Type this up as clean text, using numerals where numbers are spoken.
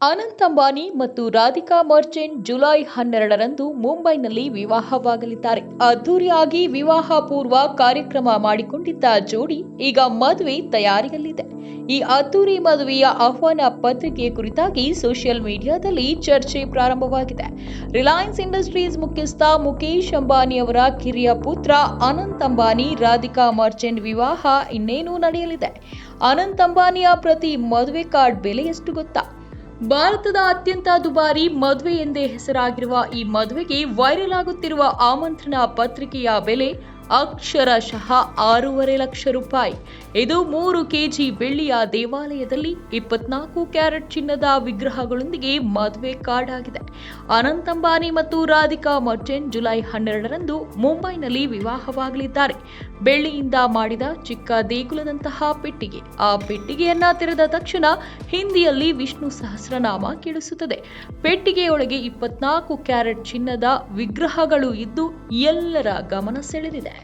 ಅನಂತ್ ಅಂಬಾನಿ ಮತ್ತು ರಾಧಿಕಾ ಮರ್ಚೆಂಟ್ ಜುಲೈ 12ರಂದು ಮುಂಬೈನಲ್ಲಿ ವಿವಾಹವಾಗಲಿದ್ದಾರೆ. ಅದ್ದೂರಿಯಾಗಿ ವಿವಾಹ ಪೂರ್ವ ಕಾರ್ಯಕ್ರಮ ಮಾಡಿಕೊಂಡಿದ್ದ ಜೋಡಿ ಈಗ ಮದುವೆ ತಯಾರಿಯಲ್ಲಿದೆ. ಈ ಅದ್ದೂರಿ ಮದುವೆಯ ಆಹ್ವಾನ ಪತ್ರಿಕೆ ಕುರಿತಾಗಿ ಸೋಷಿಯಲ್ ಮೀಡಿಯಾದಲ್ಲಿ ಚರ್ಚೆ ಪ್ರಾರಂಭವಾಗಿದೆ. ರಿಲಯನ್ಸ್ ಇಂಡಸ್ಟ್ರೀಸ್ ಮುಖ್ಯಸ್ಥ ಮುಕೇಶ್ ಅಂಬಾನಿ ಅವರ ಕಿರಿಯ ಪುತ್ರ ಅನಂತ್ ಅಂಬಾನಿ ರಾಧಿಕಾ ಮರ್ಚೆಂಟ್ ವಿವಾಹ ಇನ್ನೇನು ನಡೆಯಲಿದೆ. ಅನಂತ್ ಅಂಬಾನಿಯ ಪ್ರತಿ ಮದುವೆ ಕಾರ್ಡ್ ಬೆಲೆ ಎಷ್ಟು ಗೊತ್ತಾ? ಭಾರತದ ಅತ್ಯಂತ ದುಬಾರಿ ಮದುವೆ ಎಂದೇ ಹೆಸರಾಗಿರುವ ಈ ಮದುವೆಗೆ ವೈರಲ್ ಆಗುತ್ತಿರುವ ಆಮಂತ್ರಣ ಪತ್ರಿಕೆಯ ಬೆಲೆ ಅಕ್ಷರಶಃ 6.5 ಲಕ್ಷ ರೂಪಾಯಿ. ಇದು 3 ಕೆಜಿ ಬೆಳ್ಳಿಯ ದೇವಾಲಯದಲ್ಲಿ 24 ಕ್ಯಾರೆಟ್ ಚಿನ್ನದ ವಿಗ್ರಹಗಳೊಂದಿಗೆ ಮದುವೆ ಕಾರ್ಡ್ ಆಗಿದೆ. ಅನಂತ್ ಅಂಬಾನಿ ಮತ್ತು ರಾಧಿಕಾ ಮರ್ಚೆಂಟ್ ಜುಲೈ 12ರಂದು ಮುಂಬೈನಲ್ಲಿ ವಿವಾಹವಾಗಲಿದ್ದಾರೆ. ಬೆಳ್ಳಿಯಿಂದ ಮಾಡಿದ ಚಿಕ್ಕ ದೇಗುಲದಂತಹ ಪೆಟ್ಟಿಗೆ. ಆ ಪೆಟ್ಟಿಗೆಯನ್ನ ತೆರೆದ ತಕ್ಷಣ ಹಿಂದಿಯಲ್ಲಿ ವಿಷ್ಣು ಸಹಸ್ರನಾಮ ಕೇಳಿಸುತ್ತದೆ. ಪೆಟ್ಟಿಗೆಯೊಳಗೆ 24 ಕ್ಯಾರೆಟ್ ಚಿನ್ನದ ವಿಗ್ರಹಗಳು ಇದ್ದು ಎಲ್ಲರ ಗಮನ ಸೆಳೆದಿದೆ.